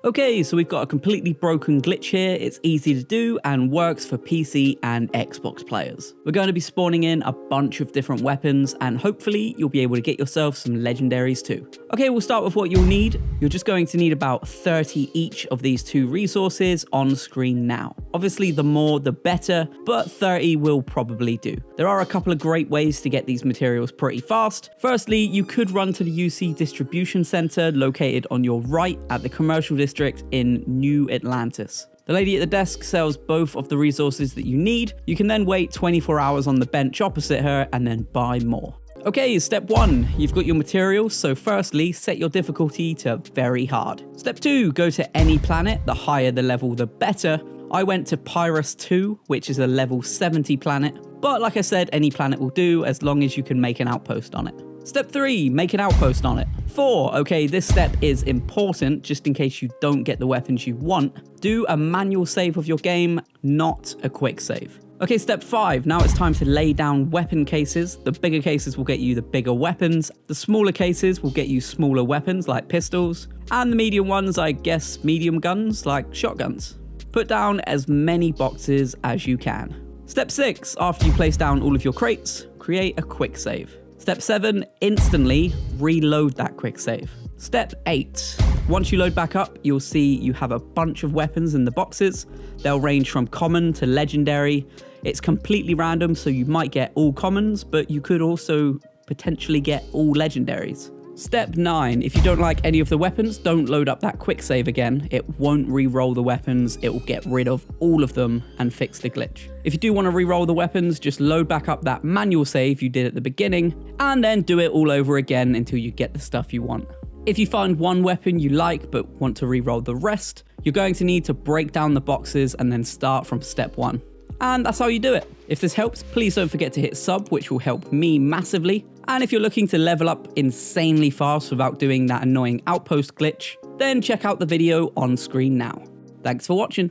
Okay, so we've got a completely broken glitch here. It's easy to do and works for PC and Xbox players. We're going to be spawning in a bunch of different weapons and hopefully you'll be able to get yourself some legendaries too. Okay, we'll start with what you'll need. You're just going to need about 30 each of these 2 resources on screen now. Obviously the more the better, but 30 will probably do. There are a couple of great ways to get these materials pretty fast. Firstly, you could run to the UC distribution center located on your right at the commercial district in New Atlantis. The lady at the desk sells both of the resources that you need. You can then wait 24 hours on the bench opposite her and then buy more. Okay, step 1, you've got your materials, so firstly, set your difficulty to very hard. Step 2, go to any planet, the higher the level the better. I went to Pyrus 2, which is a level 70 planet, but like I said, any planet will do as long as you can make an outpost on it. Step 3, make an outpost on it. 4, okay, this step is important just in case you don't get the weapons you want. Do a manual save of your game, not a quick save. Okay, step 5, now it's time to lay down weapon cases. The bigger cases will get you the bigger weapons. The smaller cases will get you smaller weapons like pistols. And the medium ones, I guess medium guns like shotguns. Put down as many boxes as you can. Step 6, after you place down all of your crates, create a quick save. Step 7, instantly reload that quick save. Step 8, once you load back up, you'll see you have a bunch of weapons in the boxes. They'll range from common to legendary. It's completely random, so you might get all commons, but you could also potentially get all legendaries. Step 9, if you don't like any of the weapons, don't load up that quick save again. It won't re-roll the weapons, it will get rid of all of them and fix the glitch. If you do want to re-roll the weapons, just load back up that manual save you did at the beginning, and then do it all over again until you get the stuff you want. If you find one weapon you like but want to re-roll the rest, you're going to need to break down the boxes and then start from step 1. And that's how you do it. If this helps, please don't forget to hit sub, which will help me massively. And if you're looking to level up insanely fast without doing that annoying outpost glitch, then check out the video on screen now. Thanks for watching.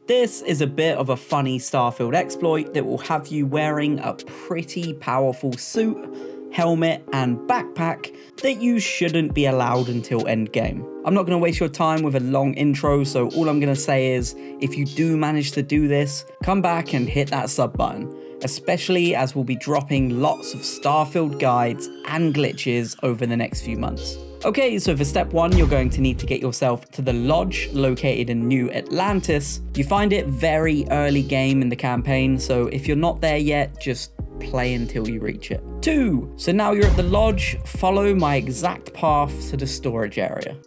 This is a bit of a funny Starfield exploit that will have you wearing a pretty powerful suit, helmet and backpack that you shouldn't be allowed until endgame. I'm not going to waste your time with a long intro, so all I'm going to say is, if you do manage to do this, come back and hit that sub button, especially as we'll be dropping lots of Starfield guides and glitches over the next few months. Okay, so for step 1, you're going to need to get yourself to the lodge located in New Atlantis. You find it very early game in the campaign, so if you're not there yet, just play until you reach it. 2, so now you're at the lodge, follow my exact path to the storage area.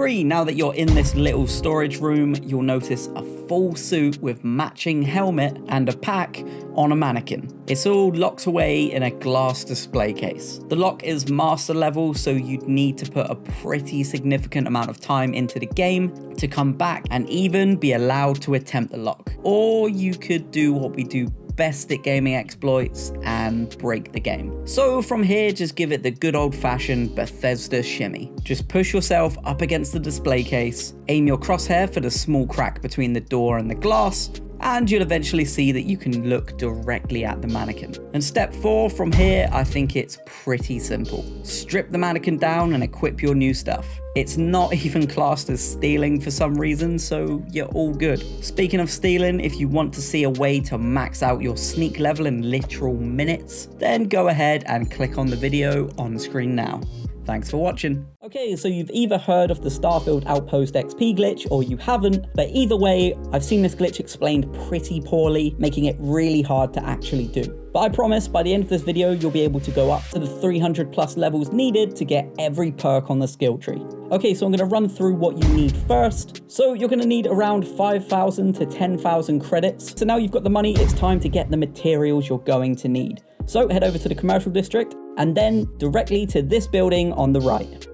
Now that you're in this little storage room, you'll notice a full suit with matching helmet and a pack on a mannequin. It's all locked away in a glass display case. The lock is master level, so you'd need to put a pretty significant amount of time into the game to come back and even be allowed to attempt the lock. Or you could do what we do best at gaming exploits and break the game. So from here, just give it the good old-fashioned Bethesda shimmy. Just push yourself up against the display case, aim your crosshair for the small crack between the door and the glass, and you'll eventually see that you can look directly at the mannequin. And step 4, from here, I think it's pretty simple. Strip the mannequin down and equip your new stuff. It's not even classed as stealing for some reason, so you're all good. Speaking of stealing, if you want to see a way to max out your sneak level in literal minutes, then go ahead and click on the video on screen now. Thanks for watching. Okay, so you've either heard of the Starfield Outpost XP glitch or you haven't, but either way, I've seen this glitch explained pretty poorly, making it really hard to actually do. But I promise by the end of this video, you'll be able to go up to the 300 plus levels needed to get every perk on the skill tree. Okay, so I'm going to run through what you need first. So you're going to need around 5,000 to 10,000 credits. So now you've got the money, it's time to get the materials you're going to need. So head over to the commercial district and then directly to this building on the right.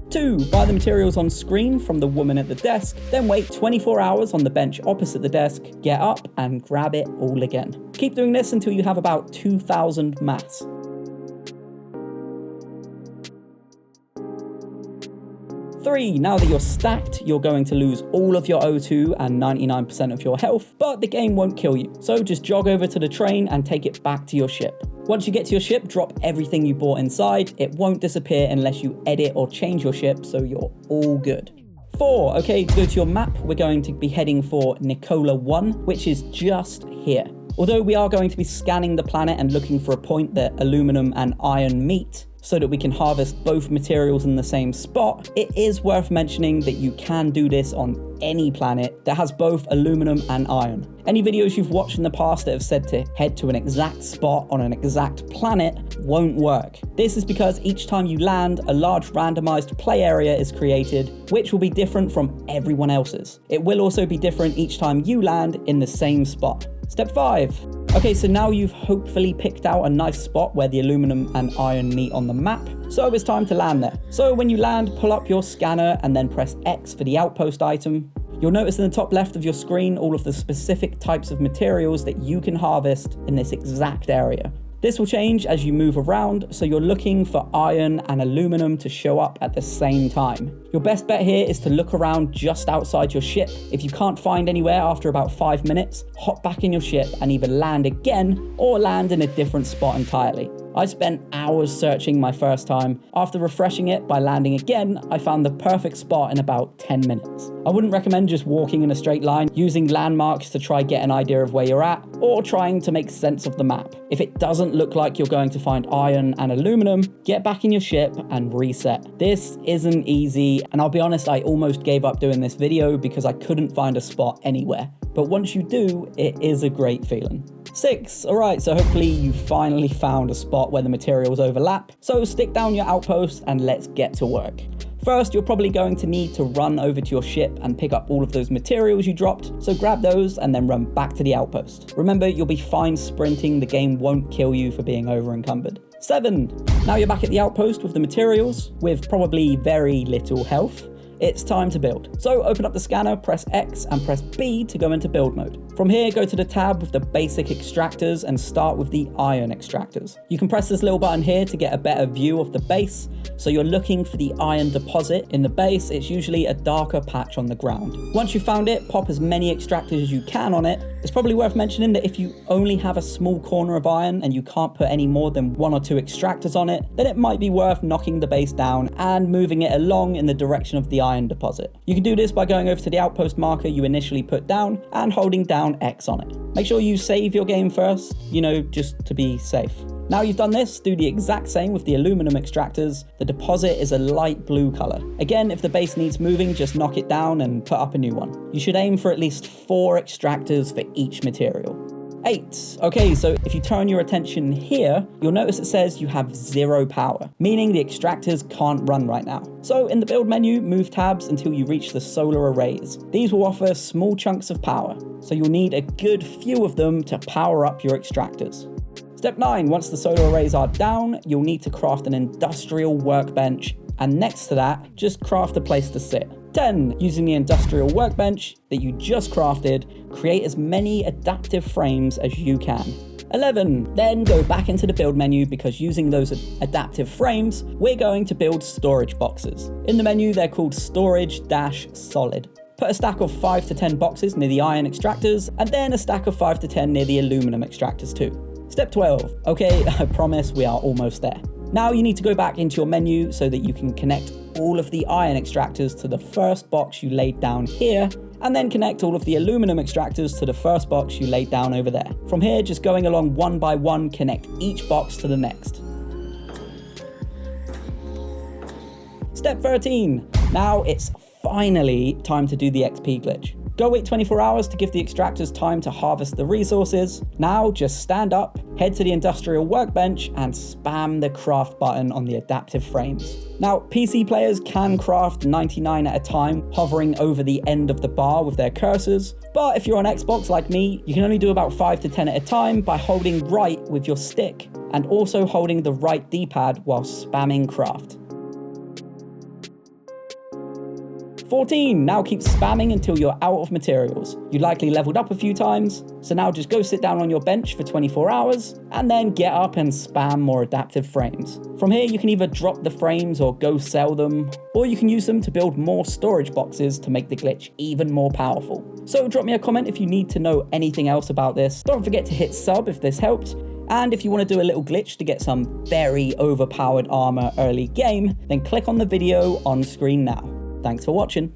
2, buy the materials on screen from the woman at the desk, then wait 24 hours on the bench opposite the desk, get up and grab it all again. Keep doing this until you have about 2,000 mass. 3, now that you're stacked, you're going to lose all of your O2 and 99% of your health, but the game won't kill you. So just jog over to the train and take it back to your ship. Once you get to your ship, drop everything you bought inside. It won't disappear unless you edit or change your ship, so you're all good. 4, okay, to go to your map, we're going to be heading for Nicola 1, which is just here. Although we are going to be scanning the planet and looking for a point that aluminum and iron meet, so that we can harvest both materials in the same spot, it is worth mentioning that you can do this on any planet that has both aluminum and iron. Any videos you've watched in the past that have said to head to an exact spot on an exact planet won't work. This is because each time you land, a large randomized play area is created, which will be different from everyone else's. It will also be different each time you land in the same spot. Step 5. Okay, so now you've hopefully picked out a nice spot where the aluminum and iron meet on the map, so it's time to land there. So when you land, pull up your scanner and then press X for the outpost item. You'll notice in the top left of your screen all of the specific types of materials that you can harvest in this exact area. This will change as you move around, so you're looking for iron and aluminum to show up at the same time. Your best bet here is to look around just outside your ship. If you can't find anywhere after about 5 minutes, hop back in your ship and either land again or land in a different spot entirely. I spent hours searching my first time. After refreshing it by landing again, I found the perfect spot in about 10 minutes. I wouldn't recommend just walking in a straight line, using landmarks to try get an idea of where you're at, or trying to make sense of the map. If it doesn't look like you're going to find iron and aluminum, get back in your ship and reset. This isn't easy, and I'll be honest, I almost gave up doing this video because I couldn't find a spot anywhere. But once you do, it is a great feeling. 6, alright, so hopefully you finally found a spot where the materials overlap. So stick down your outpost and let's get to work. First, you're probably going to need to run over to your ship and pick up all of those materials you dropped, so grab those and then run back to the outpost. Remember, you'll be fine sprinting, the game won't kill you for being over encumbered. 7, now you're back at the outpost with the materials, with probably very little health. It's time to build. So open up the scanner, press X and press B to go into build mode. From here, go to the tab with the basic extractors and start with the iron extractors. You can press this little button here to get a better view of the base. So you're looking for the iron deposit. In the base, it's usually a darker patch on the ground. Once you've found it, pop as many extractors as you can on it. It's probably worth mentioning that if you only have a small corner of iron and you can't put any more than 1 or 2 extractors on it, then it might be worth knocking the base down and moving it along in the direction of the iron deposit. You can do this by going over to the outpost marker you initially put down and holding down X on it. Make sure you save your game first, just to be safe. Now you've done this, do the exact same with the aluminum extractors. The deposit is a light blue color. Again, if the base needs moving, just knock it down and put up a new one. You should aim for at least 4 extractors for each material. 8. Okay, so if you turn your attention here, you'll notice it says you have 0 power, meaning the extractors can't run right now. So in the build menu, move tabs until you reach the solar arrays. These will offer small chunks of power, so you'll need a good few of them to power up your extractors. Step 9, once the solar arrays are down, you'll need to craft an industrial workbench, and next to that, just craft a place to sit. 10, using the industrial workbench that you just crafted, create as many adaptive frames as you can. 11, then go back into the build menu because using those adaptive frames, we're going to build storage boxes. In the menu, they're called storage-solid. Put a stack of 5 to 10 boxes near the iron extractors, and then a stack of 5 to 10 near the aluminum extractors too. Step 12, okay, I promise we are almost there. Now you need to go back into your menu so that you can connect all of the iron extractors to the first box you laid down here, and then connect all of the aluminum extractors to the first box you laid down over there. From here, just going along one by one, connect each box to the next. Step 13, now it's finally time to do the XP glitch. Go wait 24 hours to give the extractors time to harvest the resources. Now just stand up, head to the industrial workbench and spam the craft button on the adaptive frames. Now PC players can craft 99 at a time, hovering over the end of the bar with their cursors. But if you're on Xbox like me, you can only do about 5 to 10 at a time by holding right with your stick and also holding the right D-pad while spamming craft. 14, now keep spamming until you're out of materials. You likely leveled up a few times, so now just go sit down on your bench for 24 hours, and then get up and spam more adaptive frames. From here, you can either drop the frames or go sell them, or you can use them to build more storage boxes to make the glitch even more powerful. So drop me a comment if you need to know anything else about this. Don't forget to hit sub if this helped. And if you want to do a little glitch to get some very overpowered armor early game, then click on the video on screen now. Thanks for watching.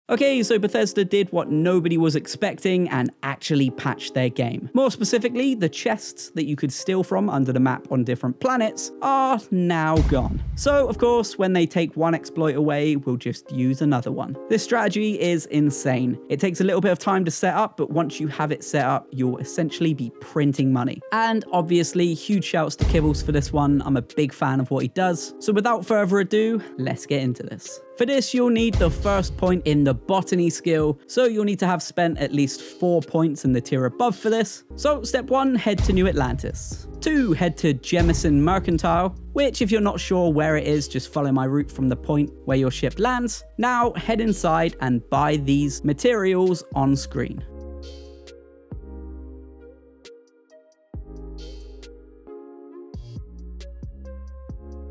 Okay, so Bethesda did what nobody was expecting and actually patched their game. More specifically, the chests that you could steal from under the map on different planets are now gone. So, of course, when they take one exploit away, we'll just use another one. This strategy is insane. It takes a little bit of time to set up, but once you have it set up, you'll essentially be printing money. And obviously, huge shouts to Kibbles for this one. I'm a big fan of what he does. So without further ado, let's get into this. For this, you'll need the first point in the botany skill, so you'll need to have spent at least 4 points in the tier above for this. So step 1, head to New Atlantis. 2, head to Jemison Mercantile, which if you're not sure where it is, just follow my route from the point where your ship lands. Now head inside and buy these materials on screen.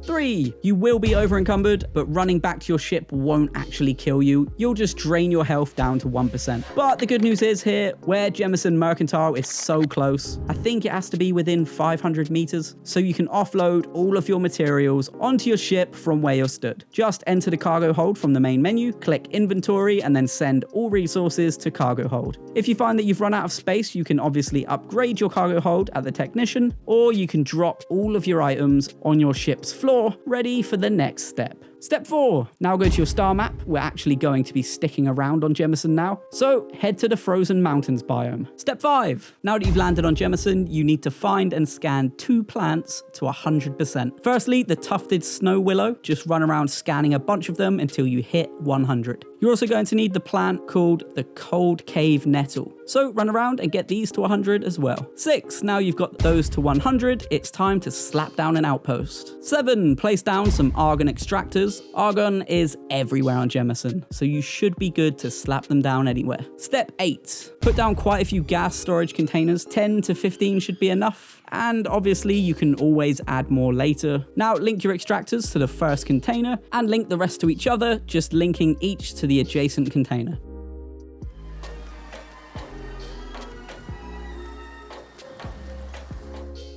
3, you will be over encumbered, but running back to your ship won't actually kill you. You'll just drain your health down to 1%. But the good news is here, where Jemison Mercantile is so close, I think it has to be within 500 meters, so you can offload all of your materials onto your ship from where you're stood. Just enter the cargo hold from the main menu, click inventory, and then send all resources to cargo hold. If you find that you've run out of space, you can obviously upgrade your cargo hold at the technician, or you can drop all of your items on your ship's floor, ready for the next step. Step 4, now go to your star map. We're actually going to be sticking around on Jemison now, so head to the Frozen Mountains biome. Step 5, now that you've landed on Jemison, you need to find and scan 2 plants to 100%. Firstly, the tufted snow willow, just run around scanning a bunch of them until you hit 100. You're also going to need the plant called the Cold Cave Nettle, so run around and get these to 100 as well. 6, now you've got those to 100, it's time to slap down an outpost. 7, place down some argon extractors. Argon is everywhere on Jemison, so you should be good to slap them down anywhere. Step 8, put down quite a few gas storage containers. 10 to 15 should be enough, and obviously you can always add more later. Now link your extractors to the first container and link the rest to each other, just linking each to the adjacent container.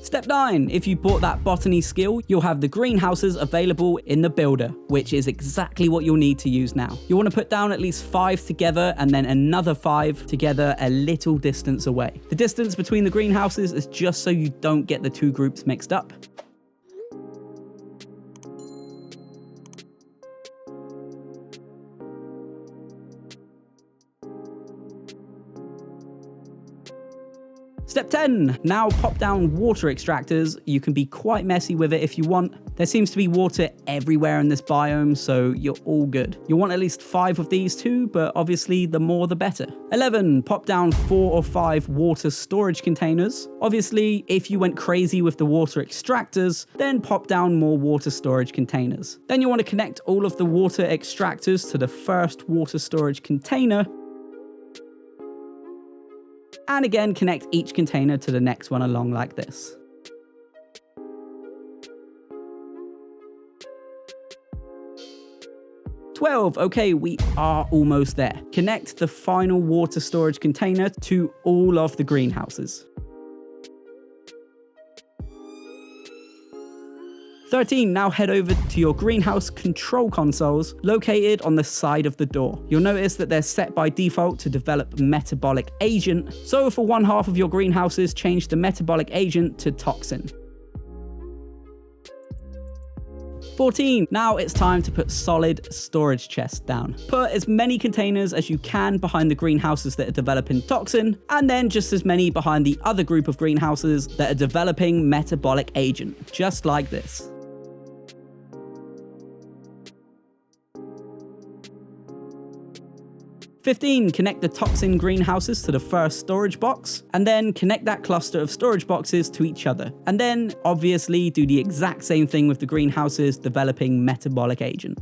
Step 9, if you bought that botany skill, you'll have the greenhouses available in the builder, which is exactly what you'll need to use now. You want to put down at least 5 together and then another 5 together a little distance away. The distance between the greenhouses is just so you don't get the 2 groups mixed up. Step 10, now pop down water extractors. You can be quite messy with it if you want. There seems to be water everywhere in this biome, so you're all good. You'll want at least 5 of these too, but obviously the more the better. 11, pop down 4 or 5 water storage containers. Obviously, if you went crazy with the water extractors, then pop down more water storage containers. Then you want to connect all of the water extractors to the first water storage container, and again connect each container to the next one along like this. Okay, we are almost there. Connect the final water storage container to all of the greenhouses. 13, now head over to your greenhouse control consoles located on the side of the door. You'll notice that they're set by default to develop metabolic agent, so for one half of your greenhouses, change the metabolic agent to toxin. 14, now it's time to put solid storage chests down. Put as many containers as you can behind the greenhouses that are developing toxin, and then just as many behind the other group of greenhouses that are developing metabolic agent, just like this. 15, connect the toxin greenhouses to the first storage box, and then connect that cluster of storage boxes to each other. And then, obviously, do the exact same thing with the greenhouses, developing metabolic agent.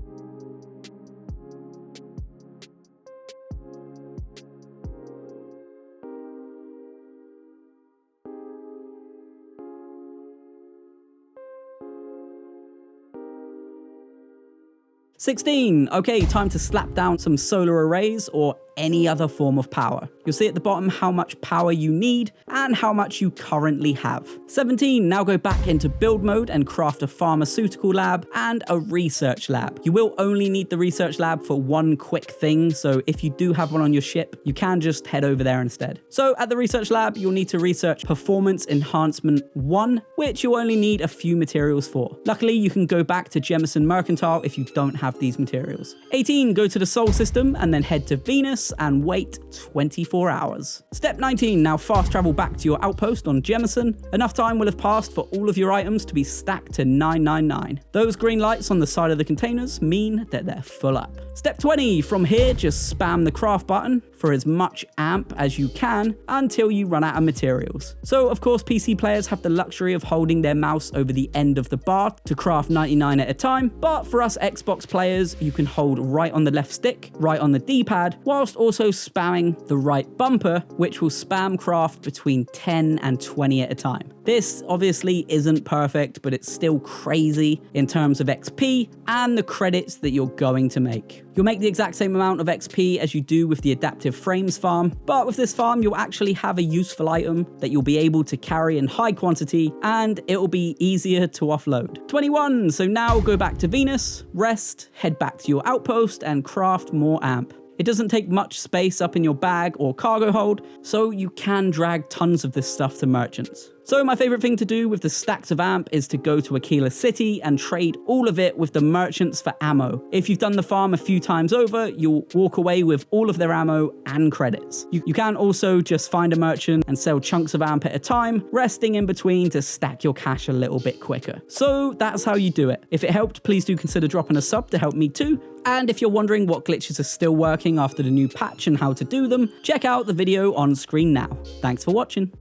Okay, time to slap down some solar arrays or any other form of power. You'll see at the bottom how much power you need and how much you currently have. 17, now go back into build mode and craft a pharmaceutical lab and a research lab. You will only need the research lab for one quick thing, so if you do have one on your ship, you can just head over there instead. So at the research lab, you'll need to research Performance Enhancement 1, which you'll only need a few materials for. Luckily, you can go back to Jemison Mercantile if you don't have these materials. 18, go to the Sol system and then head to Venus and wait 24 hours. Step 19, now fast travel back to your outpost on Jemison. Enough time will have passed for all of your items to be stacked to 999. Those green lights on the side of the containers mean that they're full up. Step 20, from here just spam the craft button for as much amp as you can until you run out of materials. So of course PC players have the luxury of holding their mouse over the end of the bar to craft 99 at a time, but for us Xbox players you can hold right on the left stick, right on the D-pad, whilst also spamming the right bumper, which will spam craft between 10 and 20 at a time. This obviously isn't perfect, but it's still crazy in terms of XP and the credits that you're going to make. You'll make the exact same amount of XP as you do with the Adaptive Frames farm, but with this farm you'll actually have a useful item that you'll be able to carry in high quantity and it'll be easier to offload. 21, so now go back to Venus, rest, head back to your outpost and craft more amp. It doesn't take much space up in your bag or cargo hold, so you can drag tons of this stuff to merchants. So my favorite thing to do with the stacks of amp is to go to Aquila City and trade all of it with the merchants for ammo. If you've done the farm a few times over, you'll walk away with all of their ammo and credits. You can also just find a merchant and sell chunks of amp at a time, resting in between to stack your cash a little bit quicker. So that's how you do it. If it helped, please do consider dropping a sub to help me too. And if you're wondering what glitches are still working after the new patch and how to do them, check out the video on screen now. Thanks for watching.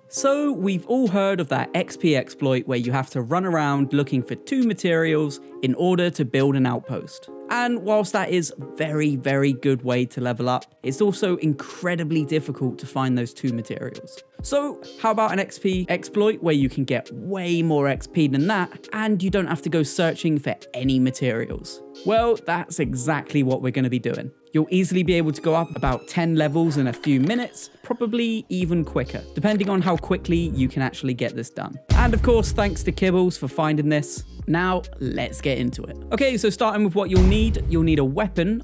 So we've all heard of that XP exploit where you have to run around looking for 2 materials in order to build an outpost. And whilst that is a very, very good way to level up, it's also incredibly difficult to find those 2 materials. So how about an XP exploit where you can get way more XP than that and you don't have to go searching for any materials? Well, that's exactly what we're going to be doing. You'll easily be able to go up about 10 levels in a few minutes, probably even quicker, depending on how quickly you can actually get this done. And of course, thanks to Kibbles for finding this. Now, let's get into it. Okay, so starting with what you'll need a weapon.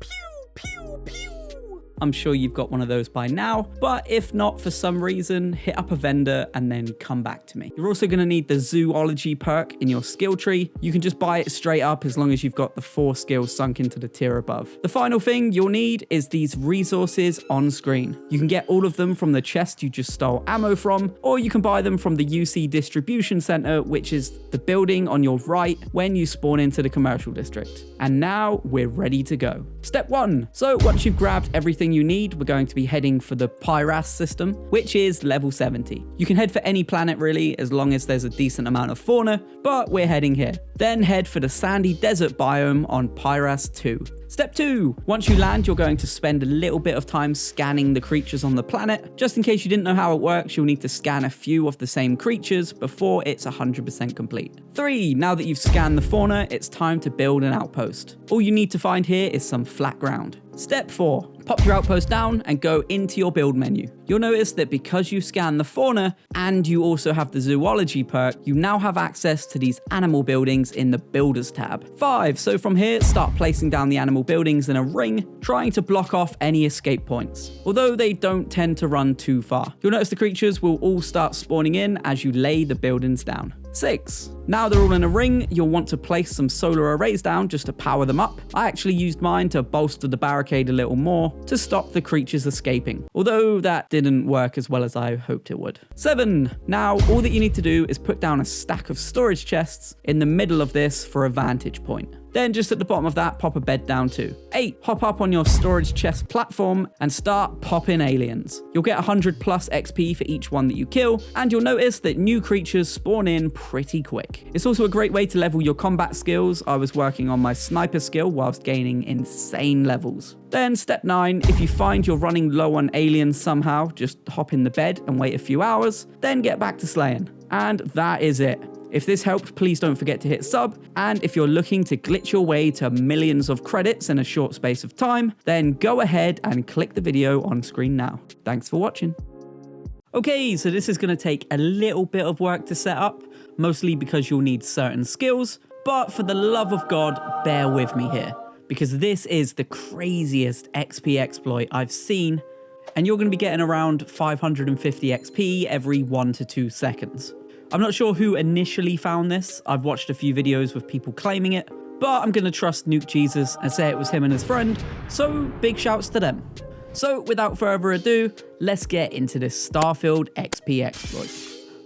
I'm sure you've got one of those by now, but if not for some reason, hit up a vendor and then come back to me. You're also going to need the zoology perk in your skill tree. You can just buy it straight up as long as you've got the 4 skills sunk into the tier above. The final thing you'll need is these resources on screen. You can get all of them from the chest you just stole ammo from, or you can buy them from the UC distribution center, which is the building on your right when you spawn into the commercial district. And now we're ready to go. Step 1. So once you've grabbed everything you need, we're going to be heading for the Pyras system, which is level 70. You can head for any planet really, as long as there's a decent amount of fauna, but we're heading here. Then head for the sandy desert biome on Pyras 2. Step 2. Once you land, you're going to spend a little bit of time scanning the creatures on the planet. Just in case you didn't know how it works, you'll need to scan a few of the same creatures before it's 100% complete. 3. Now that you've scanned the fauna, it's time to build an outpost. All you need to find here is some flat ground. Step 4. Pop your outpost down and go into your build menu. You'll notice that because you scan the fauna and you also have the zoology perk, you now have access to these animal buildings in the builders tab. 5. So from here, start placing down the animal buildings in a ring, trying to block off any escape points, although they don't tend to run too far. You'll notice the creatures will all start spawning in as you lay the buildings down. 6. Now they're all in a ring, you'll want to place some solar arrays down just to power them up. I actually used mine to bolster the barricade a little more to stop the creatures escaping, although that didn't work as well as I hoped it would. 7. Now all that you need to do is put down a stack of storage chests in the middle of this for a vantage point. Then just at the bottom of that, pop a bed down too. 8, hop up on your storage chest platform and start popping aliens. You'll get 100 plus XP for each one that you kill, and you'll notice that new creatures spawn in pretty quick. It's also a great way to level your combat skills. I was working on my sniper skill whilst gaining insane levels. Then step 9, if you find you're running low on aliens somehow, just hop in the bed and wait a few hours, then get back to slaying. And that is it. If this helped, please don't forget to hit sub, and if you're looking to glitch your way to millions of credits in a short space of time, then go ahead and click the video on screen now. Thanks for watching. Okay, so this is going to take a little bit of work to set up, mostly because you'll need certain skills, but for the love of God, bear with me here, because this is the craziest XP exploit I've seen, and you're going to be getting around 550 XP every 1 to 2 seconds. I'm not sure who initially found this. I've watched a few videos with people claiming it, but I'm going to trust Nuke Jesus and say it was him and his friend, so big shouts to them. So without further ado, let's get into this Starfield XP exploit.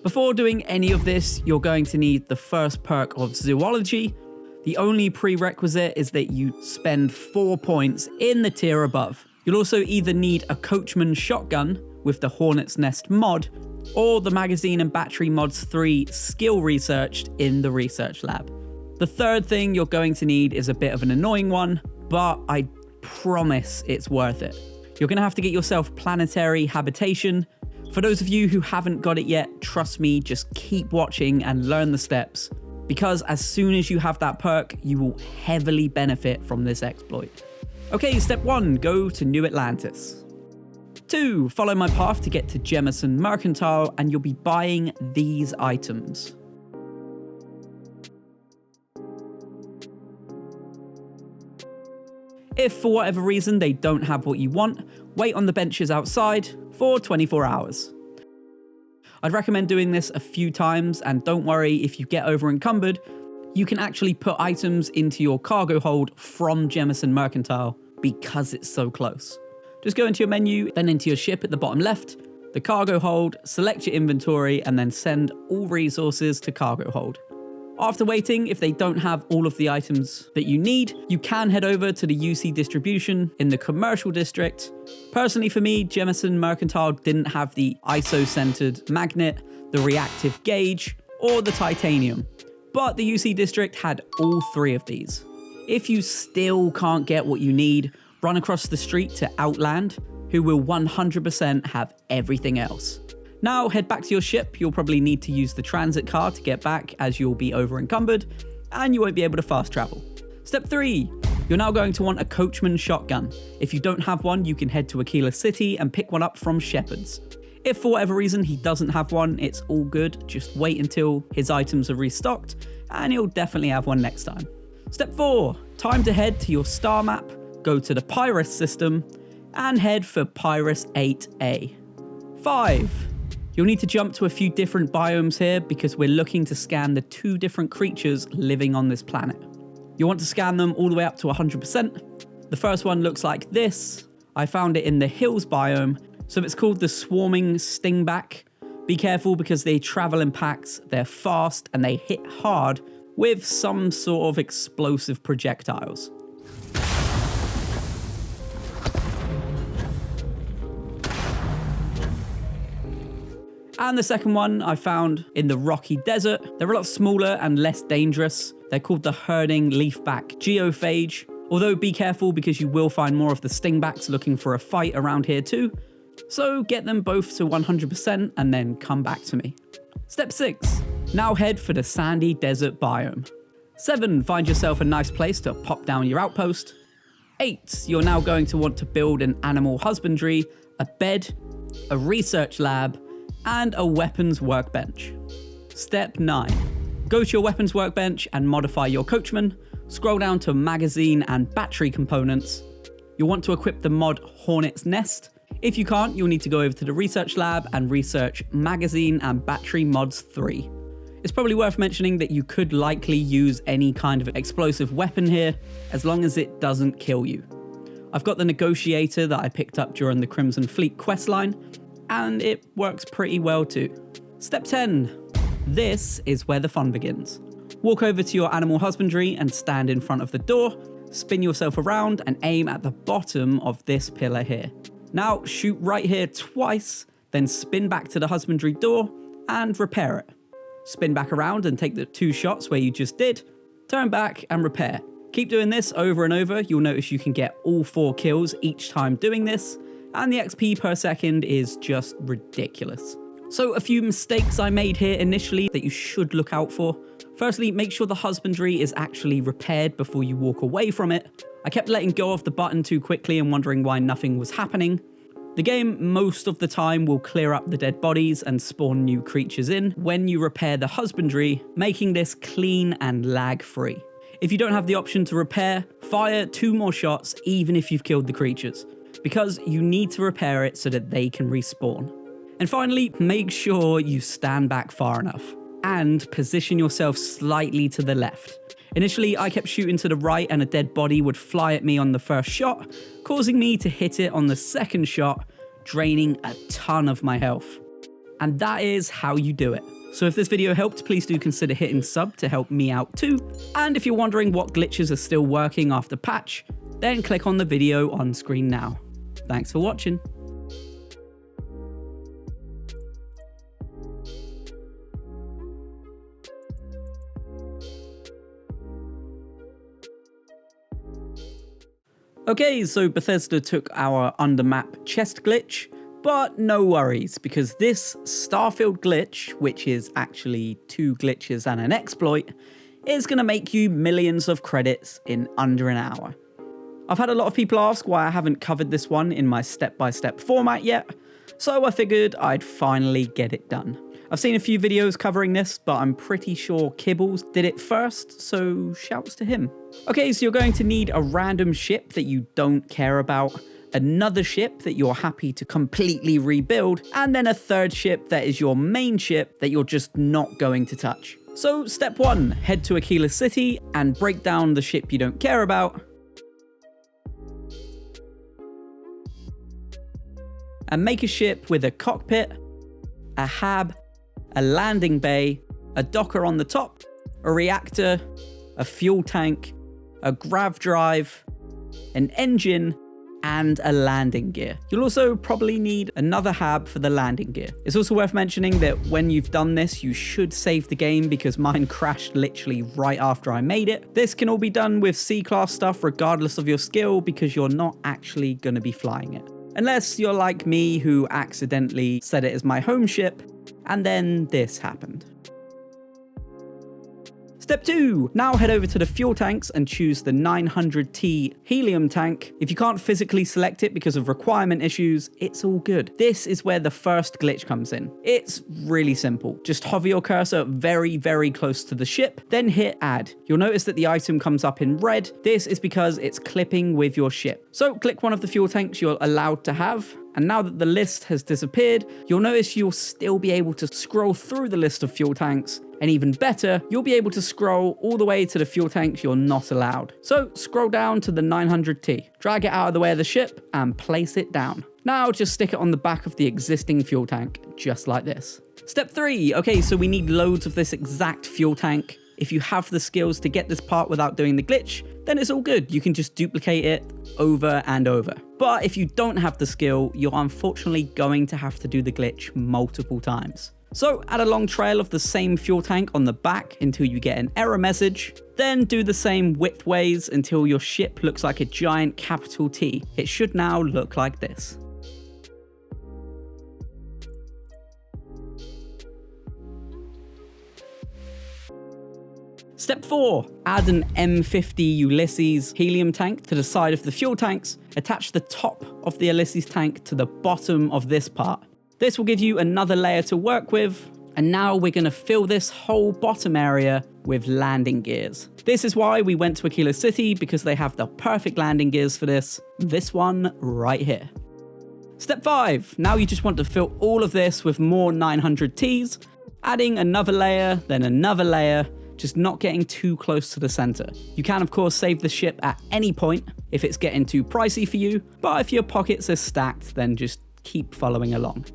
Before doing any of this, you're going to need the first perk of Zoology. The only prerequisite is that you spend 4 points in the tier above. You'll also either need a Coachman shotgun with the Hornet's Nest mod, or the Magazine and Battery Mods 3 skill researched in the research lab. The third thing you're going to need is a bit of an annoying one, but I promise it's worth it. You're going to have to get yourself planetary habitation. For those of you who haven't got it yet, trust me, just keep watching and learn the steps, because as soon as you have that perk, you will heavily benefit from this exploit. Okay, step 1, go to New Atlantis. 2, follow my path to get to Jemison Mercantile, and you'll be buying these items. If for whatever reason they don't have what you want, wait on the benches outside for 24 hours. I'd recommend doing this a few times, and don't worry if you get over encumbered, you can actually put items into your cargo hold from Jemison Mercantile because it's so close. Just go into your menu, then into your ship at the bottom left, the cargo hold, select your inventory, and then send all resources to cargo hold. After waiting, if they don't have all of the items that you need, you can head over to the UC distribution in the commercial district. Personally for me, Jemison Mercantile didn't have the ISO-centered magnet, the reactive gauge, or the titanium, but the UC district had all 3 of these. If you still can't get what you need, run across the street to Outland, who will 100% have everything else. Now head back to your ship. You'll probably need to use the transit car to get back, as you'll be over encumbered and you won't be able to fast travel. Step 3, you're now going to want a Coachman shotgun. If you don't have one, you can head to Aquila City and pick one up from Shepard's. If for whatever reason he doesn't have one, it's all good. Just wait until his items are restocked and he'll definitely have one next time. Step 4, time to head to your star map, go to the Pyrus system, and head for Pyrus 8A. 5, you'll need to jump to a few different biomes here because we're looking to scan the 2 different creatures living on this planet. You want to scan them all the way up to 100%. The first one looks like this. I found it in the hills biome, so it's called the Swarming Stingback. Be careful because they travel in packs, they're fast, and they hit hard with some sort of explosive projectiles. And the second one I found in the rocky desert. They're a lot smaller and less dangerous. They're called the herding leafback geophage. Although be careful because you will find more of the stingbacks looking for a fight around here too. So get them both to 100% and then come back to me. Step 6, now head for the sandy desert biome. 7, find yourself a nice place to pop down your outpost. 8, you're now going to want to build an animal husbandry, a bed, a research lab, and a weapons workbench. Step 9, go to your weapons workbench and modify your Coachman. Scroll down to magazine and battery components. You'll want to equip the mod Hornet's Nest. If you can't, you'll need to go over to the research lab and research magazine and battery mods 3. It's probably worth mentioning that you could likely use any kind of explosive weapon here, as long as it doesn't kill you. I've got the negotiator that I picked up during the Crimson Fleet questline, and it works pretty well too. Step 10, this is where the fun begins. walk over to your animal husbandry and stand in front of the door, spin yourself around and aim at the bottom of this pillar here. Now shoot right here twice, then spin back to the husbandry door and repair it. Spin back around and take the 2 shots where you just did, turn back and repair. Keep doing this over and over. You'll notice you can get all 4 kills each time doing this, and the XP per second is just ridiculous. So a few mistakes I made here initially that you should look out for. Firstly, make sure the husbandry is actually repaired before you walk away from it. I kept letting go of the button too quickly and wondering why nothing was happening. The game most of the time will clear up the dead bodies and spawn new creatures in when you repair the husbandry, making this clean and lag-free. If you don't have the option to repair, fire 2 more shots even if you've killed the creatures, because you need to repair it so that they can respawn. And finally, make sure you stand back far enough and position yourself slightly to the left. Initially, I kept shooting to the right and a dead body would fly at me on the first shot, causing me to hit it on the second shot, draining a ton of my health. And that is how you do it. So if this video helped, please do consider hitting sub to help me out too. And if you're wondering what glitches are still working after patch, then click on the video on screen now. Thanks for watching. Okay, so Bethesda took our undermap chest glitch, but no worries, because this Starfield glitch, which is actually 2 glitches and an exploit, is going to make you millions of credits in under an hour. I've had a lot of people ask why I haven't covered this one in my step-by-step format yet, so I figured I'd finally get it done. I've seen a few videos covering this, but I'm pretty sure Kibbles did it first, so shouts to him. Okay, so you're going to need a random ship that you don't care about, another ship that you're happy to completely rebuild, and then a third ship that is your main ship that you're just not going to touch. So step 1, head to Aquila City and break down the ship you don't care about, and make a ship with a cockpit, a hab, a landing bay, a docker on the top, a reactor, a fuel tank, a grav drive, an engine, and a landing gear. You'll also probably need another hab for the landing gear. It's also worth mentioning that when you've done this, you should save the game because mine crashed literally right after I made it. This can all be done with C-class stuff regardless of your skill because you're not actually going to be flying it. Unless you're like me who accidentally set it as my home ship, and then this happened. Step 2, now head over to the fuel tanks and choose the 900T helium tank. If you can't physically select it because of requirement issues, it's all good. This is where the first glitch comes in. It's really simple. Just hover your cursor very, very close to the ship, then hit add. You'll notice that the item comes up in red. This is because it's clipping with your ship. So click one of the fuel tanks you're allowed to have. And now that the list has disappeared, you'll notice you'll still be able to scroll through the list of fuel tanks. And even better, you'll be able to scroll all the way to the fuel tanks you're not allowed. So scroll down to the 900T, drag it out of the way of the ship and place it down. Now just stick it on the back of the existing fuel tank, just like this. Step 3, okay, so we need loads of this exact fuel tank. If you have the skills to get this part without doing the glitch, then it's all good. You can just duplicate it over and over. But if you don't have the skill, you're unfortunately going to have to do the glitch multiple times. So add a long trail of the same fuel tank on the back until you get an error message. Then do the same widthways until your ship looks like a giant capital T. It should now look like this. Step 4, add an M50 Ulysses helium tank to the side of the fuel tanks. Attach the top of the Ulysses tank to the bottom of this part. This will give you another layer to work with. And now we're going to fill this whole bottom area with landing gears. This is why we went to Aquila City, because they have the perfect landing gears for this. This one right here. Step 5, now you just want to fill all of this with more 900Ts, adding another layer, then another layer, just not getting too close to the center. You can of course save the ship at any point if it's getting too pricey for you, but if your pockets are stacked, then just keep following along.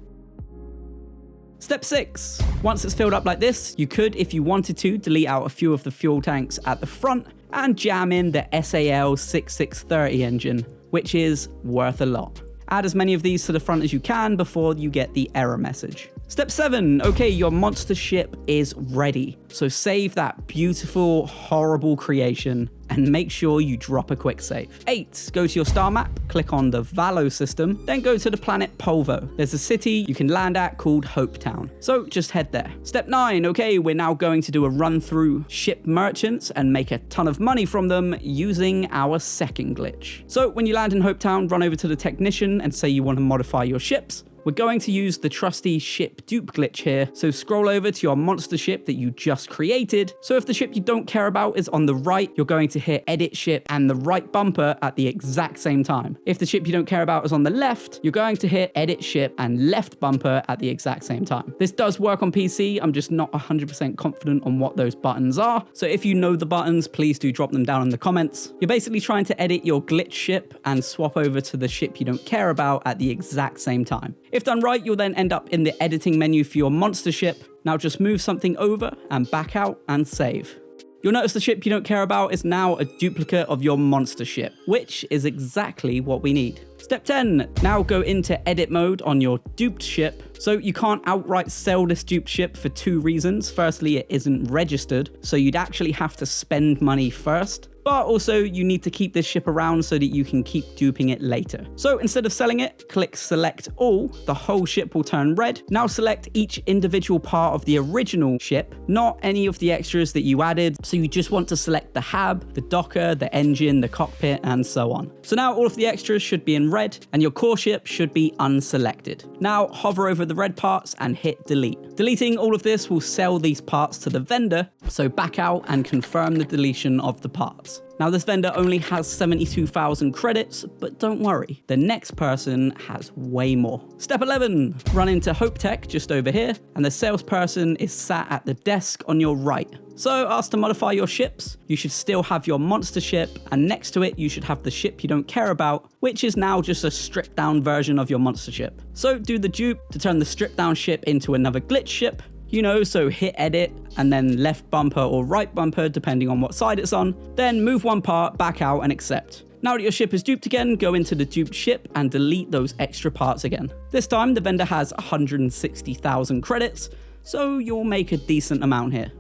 Step 6. Once it's filled up like this, you could, if you wanted to, delete out a few of the fuel tanks at the front and jam in the SAL 6630 engine, which is worth a lot. Add as many of these to the front as you can before you get the error message. Step 7. Okay, your monster ship is ready. So save that beautiful, horrible creation and make sure you drop a quick save. 8. Go to your star map, click on the Valo system, then go to the planet Polvo. There's a city you can land at called Hopetown. So just head there. Step 9. Okay, we're now going to do a run through ship merchants and make a ton of money from them using our second glitch. So when you land in Hopetown, run over to the technician and say you want to modify your ships. We're going to use the trusty ship dupe glitch here, so scroll over to your monster ship that you just created. So if the ship you don't care about is on the right, you're going to hit edit ship and the right bumper at the exact same time. If the ship you don't care about is on the left, you're going to hit edit ship and left bumper at the exact same time. This does work on PC, I'm just not 100% confident on what those buttons are. So if you know the buttons, please do drop them down in the comments. You're basically trying to edit your glitch ship and swap over to the ship you don't care about at the exact same time. If done right, you'll then end up in the editing menu for your monster ship. Now just move something over and back out and save. You'll notice the ship you don't care about is now a duplicate of your monster ship, which is exactly what we need. Step 10. Now go into edit mode on your duped ship. So you can't outright sell this duped ship for 2 reasons. Firstly, it isn't registered, so you'd actually have to spend money first. But also you need to keep this ship around so that you can keep duping it later. So instead of selling it, click select all, the whole ship will turn red. Now select each individual part of the original ship, not any of the extras that you added. So you just want to select the hab, the docker, the engine, the cockpit, and so on. So now all of the extras should be in red and your core ship should be unselected. Now hover over the red parts and hit delete. Deleting all of this will sell these parts to the vendor, so back out and confirm the deletion of the parts. Now this vendor only has 72,000 credits, but don't worry, the next person has way more. Step 11, run into Hope Tech just over here, and the salesperson is sat at the desk on your right. So ask to modify your ships, you should still have your monster ship, and next to it you should have the ship you don't care about, which is now just a stripped down version of your monster ship. So do the dupe to turn the stripped down ship into another glitch ship. You know, so hit edit and then left bumper or right bumper depending on what side it's on, then move one part, back out and accept. Now that your ship is duped again, go into the duped ship and delete those extra parts again. This time the vendor has 160,000 credits, so you'll make a decent amount here.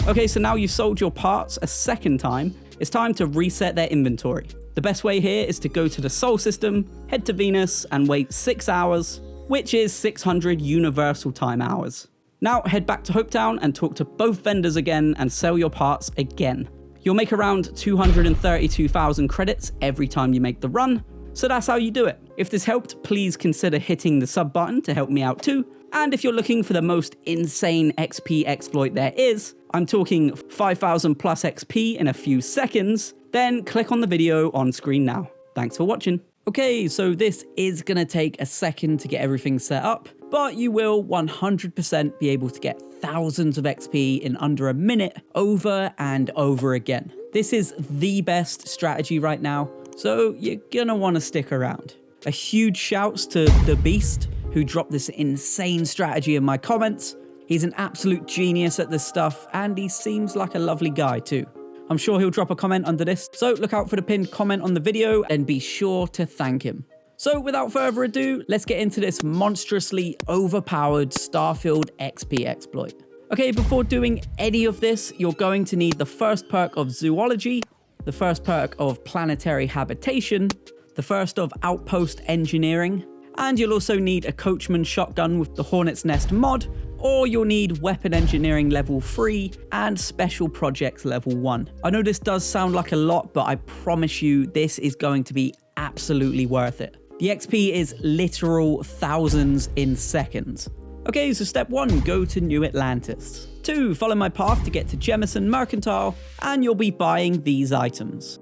Okay, so now you've sold your parts a second time, it's time to reset their inventory. The best way here is to go to the Sol system, head to Venus, and wait 6 hours, which is 600 universal time hours. Now head back to Hopetown and talk to both vendors again and sell your parts again. You'll make around 232,000 credits every time you make the run, so that's how you do it. If this helped, please consider hitting the sub button to help me out too. And if you're looking for the most insane XP exploit there is, I'm talking 5,000 plus XP in a few seconds, then click on the video on screen now. Thanks for watching. Okay, so this is gonna take a second to get everything set up, but you will 100% be able to get thousands of XP in under a minute over and over again. This is the best strategy right now, so you're gonna wanna stick around. A huge shouts to The Beast, who dropped this insane strategy in my comments. He's an absolute genius at this stuff, and he seems like a lovely guy too. I'm sure he'll drop a comment under this, so look out for the pinned comment on the video and be sure to thank him. So without further ado, let's get into this monstrously overpowered Starfield XP exploit. Okay, before doing any of this, you're going to need the first perk of Zoology, the first perk of Planetary Habitation, the first of Outpost Engineering, and you'll also need a Coachman shotgun with the Hornet's Nest mod, or you'll need Weapon Engineering level 3 and Special Projects level 1. I know this does sound like a lot, but I promise you this is going to be absolutely worth it. The XP is literal thousands in seconds. Okay, so step 1, go to New Atlantis. 2, follow my path to get to Jemison Mercantile, and you'll be buying these items.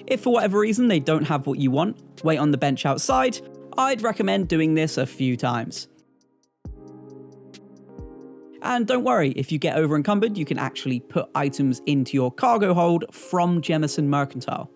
If for whatever reason they don't have what you want, wait on the bench outside. I'd recommend doing this a few times. And don't worry, if you get over encumbered, you can actually put items into your cargo hold from Jemison Mercantile,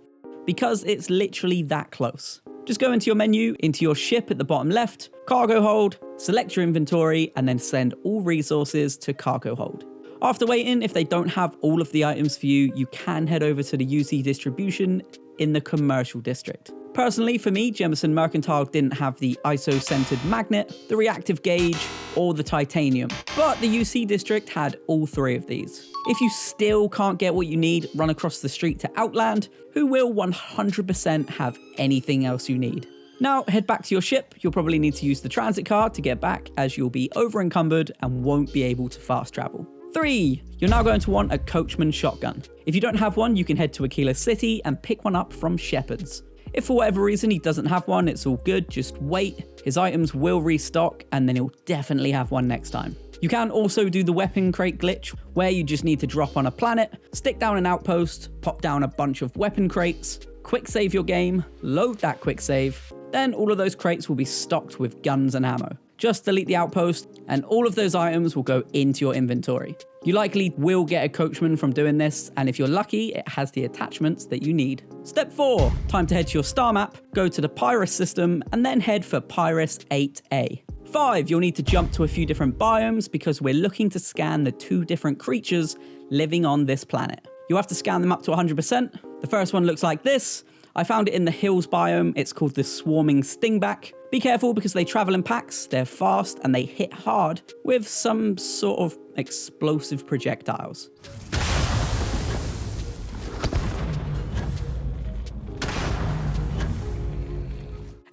because it's literally that close. Just go into your menu, into your ship at the bottom left, cargo hold, select your inventory, and then send all resources to cargo hold. After waiting, if they don't have all of the items for you, you can head over to the UC distribution in the commercial district. Personally, for me, Jemison Mercantile didn't have the ISO-centered magnet, the reactive gauge, or the titanium, but the UC district had all three of these. If you still can't get what you need, run across the street to Outland, who will 100% have anything else you need. Now head back to your ship. You'll probably need to use the transit card to get back, as you'll be over encumbered and won't be able to fast travel. 3. You're now going to want a coachman shotgun. If you don't have one, you can head to Aquila City and pick one up from Shepard's. If for whatever reason he doesn't have one, it's all good, just wait. His items will restock and then he'll definitely have one next time. You can also do the weapon crate glitch, where you just need to drop on a planet, stick down an outpost, pop down a bunch of weapon crates, quick save your game, load that quick save, then all of those crates will be stocked with guns and ammo. Just delete the outpost and all of those items will go into your inventory. You likely will get a coachman from doing this, and if you're lucky, it has the attachments that you need. Step 4, time to head to your star map, go to the Pyrus system, and then head for Pyrus 8A. 5, you'll need to jump to a few different biomes because we're looking to scan the 2 different creatures living on this planet. You'll have to scan them up to 100%. The first one looks like this. I found it in the hills biome. It's called the Swarming Stingback. Be careful because they travel in packs, they're fast, and they hit hard with some sort of explosive projectiles.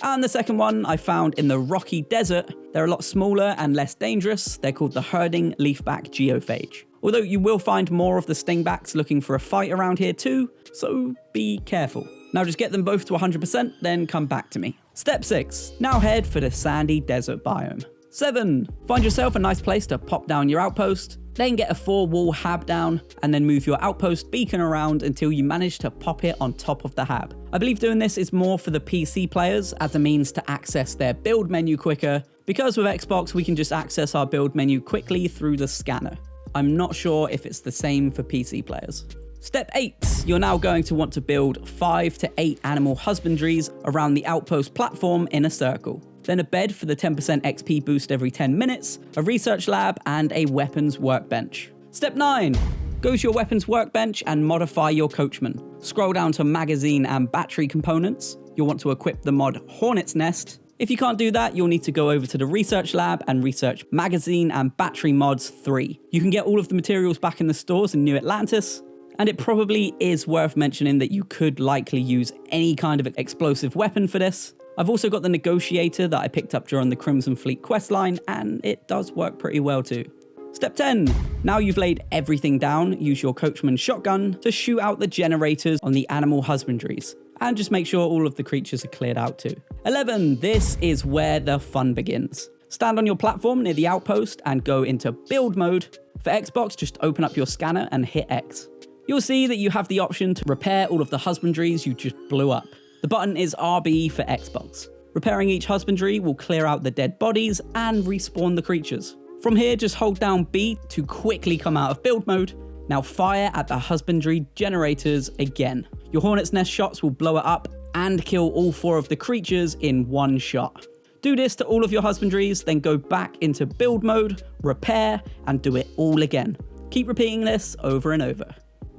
And the second one I found in the rocky desert. They're a lot smaller and less dangerous. They're called the Herding Leafback Geophage. Although you will find more of the Stingbacks looking for a fight around here too, so be careful. Now just get them both to 100%, then come back to me. Step 6, now head for the sandy desert biome. 7, find yourself a nice place to pop down your outpost, then get a 4-wall hab down, and then move your outpost beacon around until you manage to pop it on top of the hab. I believe doing this is more for the PC players as a means to access their build menu quicker, because with Xbox we can just access our build menu quickly through the scanner. I'm not sure if it's the same for PC players. Step 8, you're now going to want to build 5 to 8 animal husbandries around the outpost platform in a circle. Then a bed for the 10% XP boost every 10 minutes, a research lab, and a weapons workbench. Step 9, go to your weapons workbench and modify your coachman. Scroll down to magazine and battery components. You'll want to equip the mod Hornet's Nest. If you can't do that, you'll need to go over to the research lab and research magazine and battery mods 3. You can get all of the materials back in the stores in New Atlantis. And it probably is worth mentioning that you could likely use any kind of explosive weapon for this. I've also got the negotiator that I picked up during the Crimson Fleet questline, and it does work pretty well too. Step 10, now you've laid everything down, use your coachman shotgun to shoot out the generators on the animal husbandries. And just make sure all of the creatures are cleared out too. 11, this is where the fun begins. Stand on your platform near the outpost and go into build mode. For Xbox, just open up your scanner and hit X. You'll see that you have the option to repair all of the husbandries you just blew up. The button is RB for Xbox. Repairing each husbandry will clear out the dead bodies and respawn the creatures. From here, just hold down B to quickly come out of build mode. Now fire at the husbandry generators again. Your Hornet's Nest shots will blow it up and kill all 4 of the creatures in one shot. Do this to all of your husbandries, then go back into build mode, repair, and do it all again. Keep repeating this over and over.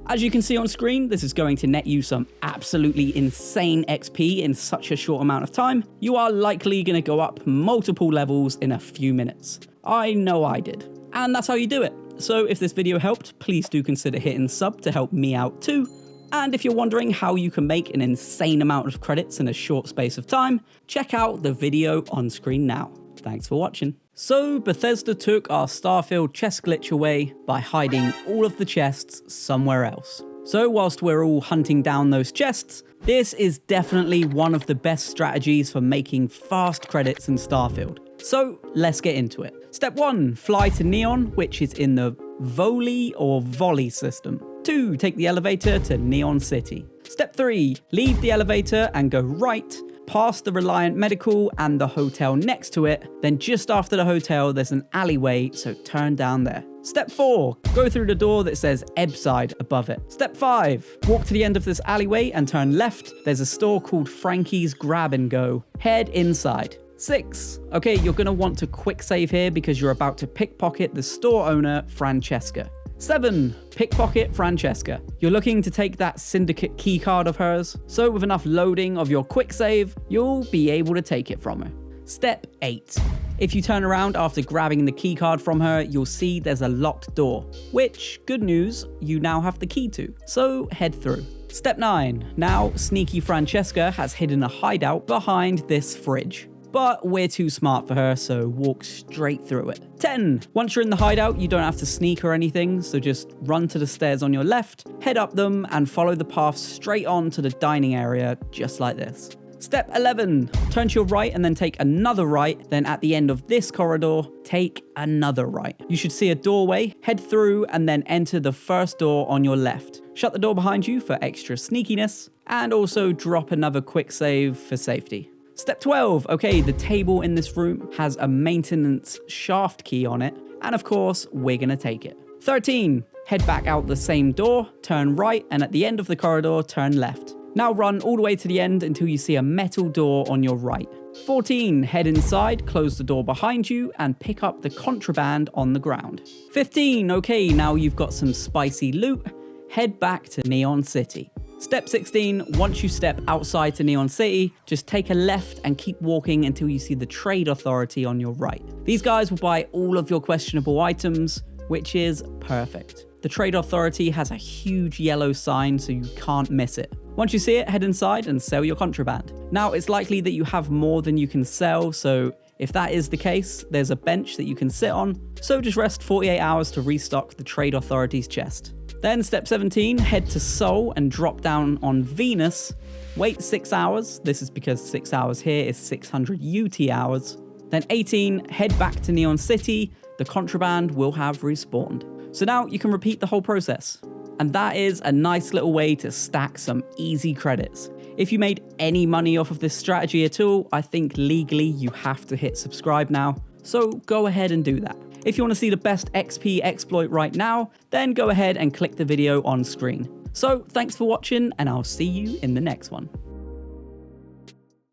As you can see on screen, this is going to net you some absolutely insane XP in such a short amount of time. You are likely going to go up multiple levels in a few minutes. I know I did. And that's how you do it. So if this video helped, please do consider hitting sub to help me out too. And if you're wondering how you can make an insane amount of credits in a short space of time, check out the video on screen now. Thanks for watching. So Bethesda took our Starfield chest glitch away by hiding all of the chests somewhere else. So whilst we're all hunting down those chests, this is definitely one of the best strategies for making fast credits in Starfield. So let's get into it. Step 1, fly to Neon, which is in the Volley or Volley system. 2, take the elevator to Neon City. Step 3, leave the elevator and go right past the Reliant Medical and the hotel next to it. Then just after the hotel, there's an alleyway, so turn down there. Step 4, go through the door that says Ebbside above it. Step 5, walk to the end of this alleyway and turn left. There's a store called Frankie's Grab and Go. Head inside. 6, okay, you're gonna want to quick save here because you're about to pickpocket the store owner, Francesca. 7, pickpocket Francesca. You're looking to take that syndicate keycard of hers, so with enough loading of your quick save, you'll be able to take it from her. Step 8. If you turn around after grabbing the keycard from her, you'll see there's a locked door, which, good news, you now have the key to, so head through. Step 9. Now, sneaky Francesca has hidden a hideout behind this fridge. But we're too smart for her, so walk straight through it. 10. Once you're in the hideout, you don't have to sneak or anything, so just run to the stairs on your left, head up them, and follow the path straight on to the dining area, just like this. Step 11. Turn to your right and then take another right, then at the end of this corridor, take another right. You should see a doorway, head through, and then enter the first door on your left. Shut the door behind you for extra sneakiness, and also drop another quick save for safety. Step 12, okay, the table in this room has a maintenance shaft key on it, and of course, we're gonna take it. 13, head back out the same door, turn right, and at the end of the corridor, turn left. Now run all the way to the end until you see a metal door on your right. 14, head inside, close the door behind you, and pick up the contraband on the ground. 15, okay, now you've got some spicy loot, head back to Neon City. Step 16, once you step outside to Neon City, just take a left and keep walking until you see the Trade Authority on your right. These guys will buy all of your questionable items, which is perfect. The Trade Authority has a huge yellow sign, so you can't miss it. Once you see it, head inside and sell your contraband. Now, it's likely that you have more than you can sell, so if that is the case, there's a bench that you can sit on, so just rest 48 hours to restock the Trade Authority's chest. Then step 17, head to Sol and drop down on Venus. Wait 6 hours. This is because 6 hours here is 600 UT hours. Then 18, head back to Neon City. The contraband will have respawned. So now you can repeat the whole process. And that is a nice little way to stack some easy credits. If you made any money off of this strategy at all, I think legally you have to hit subscribe now. So go ahead and do that. If you want to see the best XP exploit right now, then go ahead and click the video on screen. So thanks for watching, and I'll see you in the next one.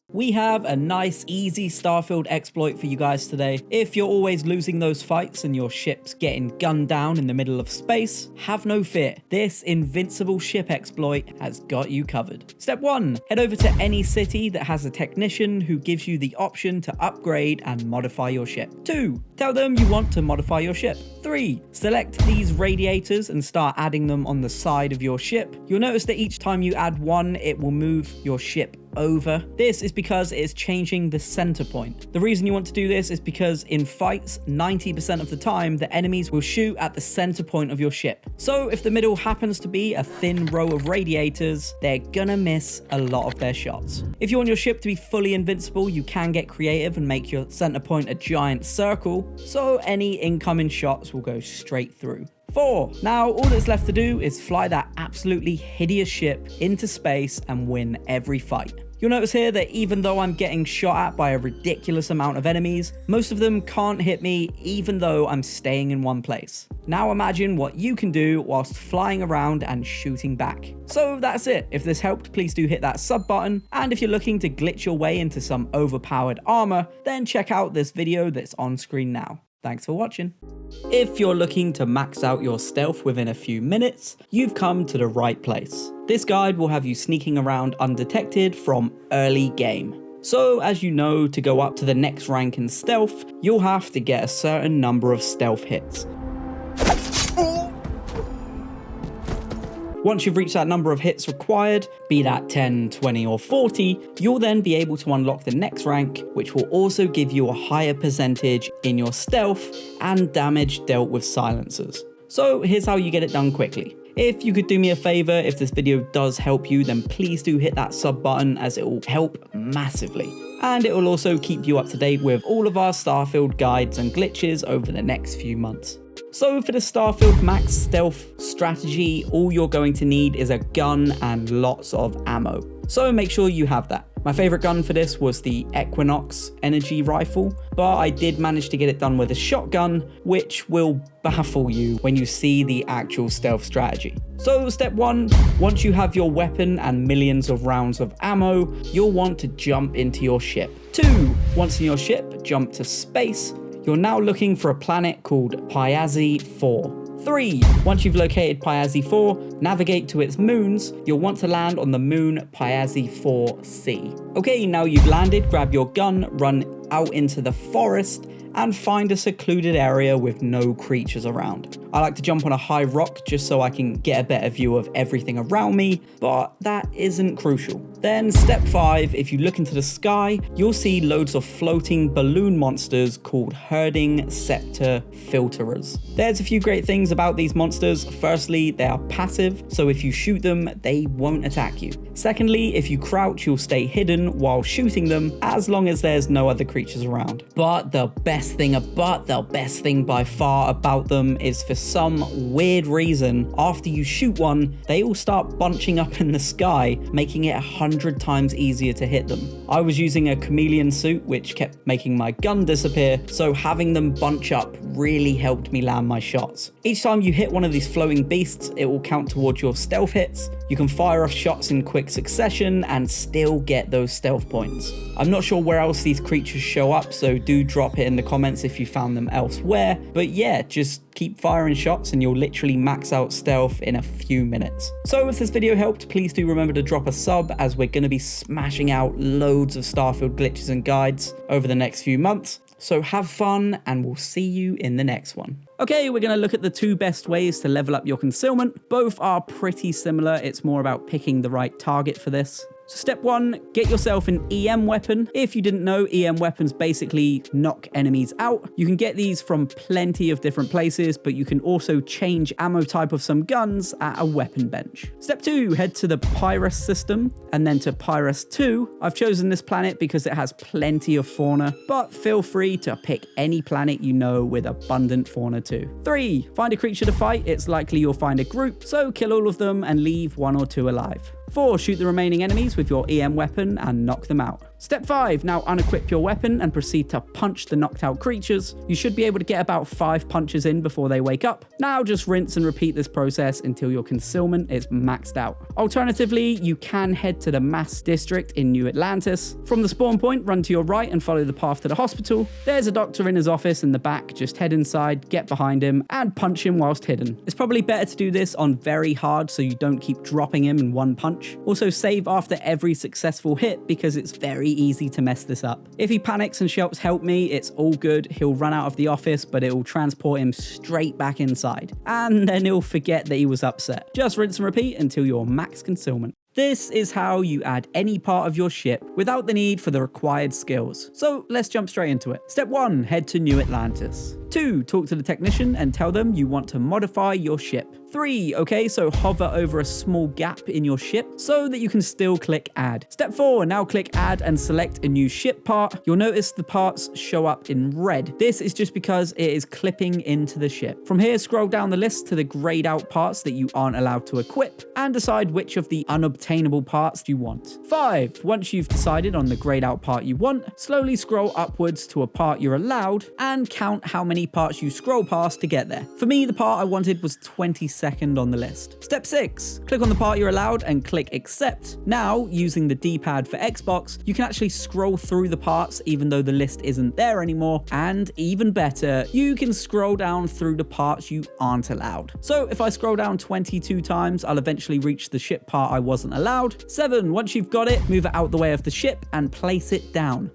We have a nice, easy Starfield exploit for you guys today. If you're always losing those fights and your ship's getting gunned down in the middle of space, have no fear. This invincible ship exploit has got you covered. Step 1, head over to any city that has a technician who gives you the option to upgrade and modify your ship. 2, tell them you want to modify your ship. 3, select these radiators and start adding them on the side of your ship. You'll notice that each time you add one, it will move your ship over. This is because it is changing the center point. The reason you want to do this is because in fights, 90% of the time, the enemies will shoot at the center point of your ship. So if the middle happens to be a thin row of radiators, they're gonna miss a lot of their shots. If you want your ship to be fully invincible, you can get creative and make your center point a giant circle, so any incoming shots will go straight through. 4. Now, all that's left to do is fly that absolutely hideous ship into space and win every fight. You'll notice here that even though I'm getting shot at by a ridiculous amount of enemies, most of them can't hit me even though I'm staying in one place. Now imagine what you can do whilst flying around and shooting back. So that's it. If this helped, please do hit that sub button. And if you're looking to glitch your way into some overpowered armor, then check out this video that's on screen now. Thanks for watching. If you're looking to max out your stealth within a few minutes, you've come to the right place. This guide will have you sneaking around undetected from early game. So as you know, to go up to the next rank in stealth, you'll have to get a certain number of stealth hits. Once you've reached that number of hits required, be that 10, 20 or 40, you'll then be able to unlock the next rank, which will also give you a higher percentage in your stealth and damage dealt with silencers. So here's how you get it done quickly. If you could do me a favor, if this video does help you, then please do hit that sub button as it will help massively. And it will also keep you up to date with all of our Starfield guides and glitches over the next few months. So for the Starfield max stealth strategy, all you're going to need is a gun and lots of ammo. So make sure you have that. My favorite gun for this was the Equinox energy rifle, but I did manage to get it done with a shotgun, which will baffle you when you see the actual stealth strategy. So step 1, once you have your weapon and millions of rounds of ammo, you'll want to jump into your ship. 2, once in your ship, jump to space. You're now looking for a planet called Piazzi 4. 3, once you've located Piazzi 4, navigate to its moons. You'll want to land on the moon Piazzi 4C. Okay, now you've landed, grab your gun, run out into the forest, and find a secluded area with no creatures around. I like to jump on a high rock just so I can get a better view of everything around me, but that isn't crucial. Then step 5, if you look into the sky, you'll see loads of floating balloon monsters called herding scepter filterers. There's a few great things about these monsters. Firstly, they are passive, so if you shoot them, they won't attack you. Secondly, if you crouch, you'll stay hidden while shooting them, as long as there's no other creatures around. But the best thing by far about them is, for some weird reason, after you shoot one, they all start bunching up in the sky, making it 100 times easier to hit them. I was using a chameleon suit, which kept making my gun disappear, so having them bunch up really helped me land my shots. Each time you hit one of these floating beasts, it will count towards your stealth hits. You can fire off shots in quick succession and still get those stealth points. I'm not sure where else these creatures show up, so do drop it in the comments if you found them elsewhere. But yeah, just keep firing shots and you'll literally max out stealth in a few minutes. So if this video helped, please do remember to drop a sub, as we're going to be smashing out loads of Starfield glitches and guides over the next few months. So have fun, and we'll see you in the next one. Okay, we're going to look at the 2 best ways to level up your concealment. Both are pretty similar. It's more about picking the right target for this. So step 1, get yourself an EM weapon. If you didn't know, EM weapons basically knock enemies out. You can get these from plenty of different places, but you can also change ammo type of some guns at a weapon bench. Step 2, head to the Pyrus system and then to Pyrus 2. I've chosen this planet because it has plenty of fauna, but feel free to pick any planet you know with abundant fauna too. 3, find a creature to fight. It's likely you'll find a group, so kill all of them and leave 1 or 2 alive. 4, shoot the remaining enemies with your EM weapon and knock them out. Step 5, now unequip your weapon and proceed to punch the knocked out creatures. You should be able to get about 5 punches in before they wake up. Now just rinse and repeat this process until your concealment is maxed out. Alternatively, you can head to the Mass District in New Atlantis. From the spawn point, run to your right and follow the path to the hospital. There's a doctor in his office in the back. Just head inside, get behind him, and punch him whilst hidden. It's probably better to do this on very hard so you don't keep dropping him in one punch. Also save after every successful hit, because it's very easy to mess this up. If he panics and shouts "help me," it's all good. He'll run out of the office, but it will transport him straight back inside. And then he'll forget that he was upset. Just rinse and repeat until you're max concealment. This is how you add any part of your ship without the need for the required skills. So let's jump straight into it. Step 1, head to New Atlantis. 2, talk to the technician and tell them you want to modify your ship. 3, okay, so hover over a small gap in your ship so that you can still click add. Step 4, now click add and select a new ship part. You'll notice the parts show up in red. This is just because it is clipping into the ship. From here, scroll down the list to the grayed out parts that you aren't allowed to equip and decide which of the unobtainable parts you want. 5, once you've decided on the grayed out part you want, slowly scroll upwards to a part you're allowed and count how many parts you scroll past to get there. For me, the part I wanted was 22nd on the list. Step 6, click on the part you're allowed and click accept. Now, using the D-pad for Xbox, you can actually scroll through the parts even though the list isn't there anymore, and even better, you can scroll down through the parts you aren't allowed. So if I scroll down 22 times, I'll eventually reach the ship part I wasn't allowed. 7, once you've got it, move it out the way of the ship and place it down.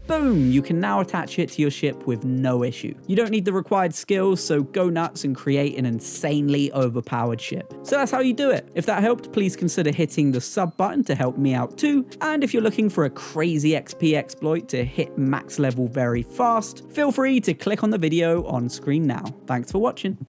Boom, you can now attach it to your ship with no issue. You don't need the required skills, so go nuts and create an insanely overpowered ship. So that's how you do it. If that helped, please consider hitting the sub button to help me out too. And if you're looking for a crazy XP exploit to hit max level very fast, feel free to click on the video on screen now. Thanks for watching.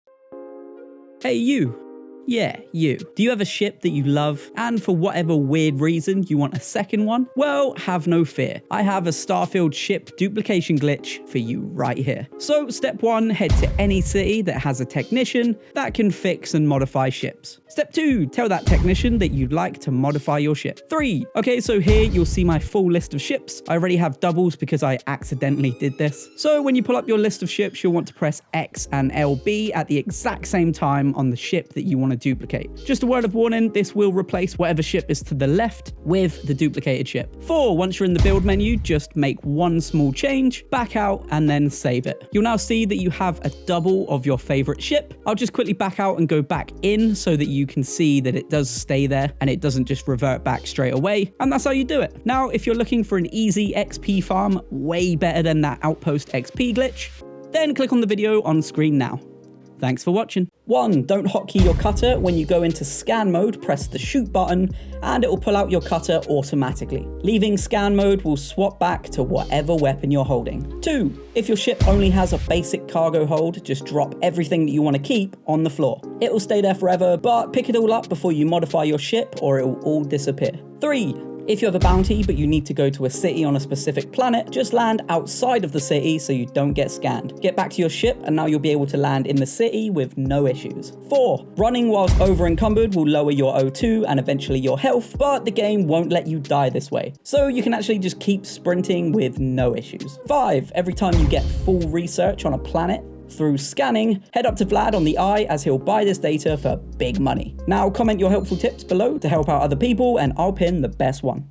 Hey you! Yeah, you. Do you have a ship that you love and for whatever weird reason you want a second one? Well, have no fear. I have a Starfield ship duplication glitch for you right here. So step 1, head to any city that has a technician that can fix and modify ships. Step 2, tell that technician that you'd like to modify your ship. 3, okay, so here you'll see my full list of ships. I already have doubles because I accidentally did this. So when you pull up your list of ships, you'll want to press X and LB at the exact same time on the ship that you want to duplicate. Just a word of warning, this will replace whatever ship is to the left with the duplicated ship. 4, once you're in the build menu, just make one small change, back out, and then save it. You'll now see that you have a double of your favorite ship. I'll just quickly back out and go back in so that you can see that it does stay there and it doesn't just revert back straight away. And that's how you do it. Now, if you're looking for an easy XP farm, way better than that Outpost XP glitch, then click on the video on screen now. Thanks for watching. 1. Don't hotkey your cutter. When you go into scan mode, press the shoot button and it will pull out your cutter automatically. Leaving scan mode will swap back to whatever weapon you're holding. 2. If your ship only has a basic cargo hold, just drop everything that you want to keep on the floor. It will stay there forever, but pick it all up before you modify your ship or it will all disappear. 3. If you have a bounty, but you need to go to a city on a specific planet, just land outside of the city so you don't get scanned. Get back to your ship and now you'll be able to land in the city with no issues. 4. Running whilst over encumbered will lower your O2 and eventually your health, but the game won't let you die this way. So you can actually just keep sprinting with no issues. 5. Every time you get full research on a planet, through scanning, head up to Vlad on the eye as he'll buy this data for big money. Now comment your helpful tips below to help out other people and I'll pin the best one.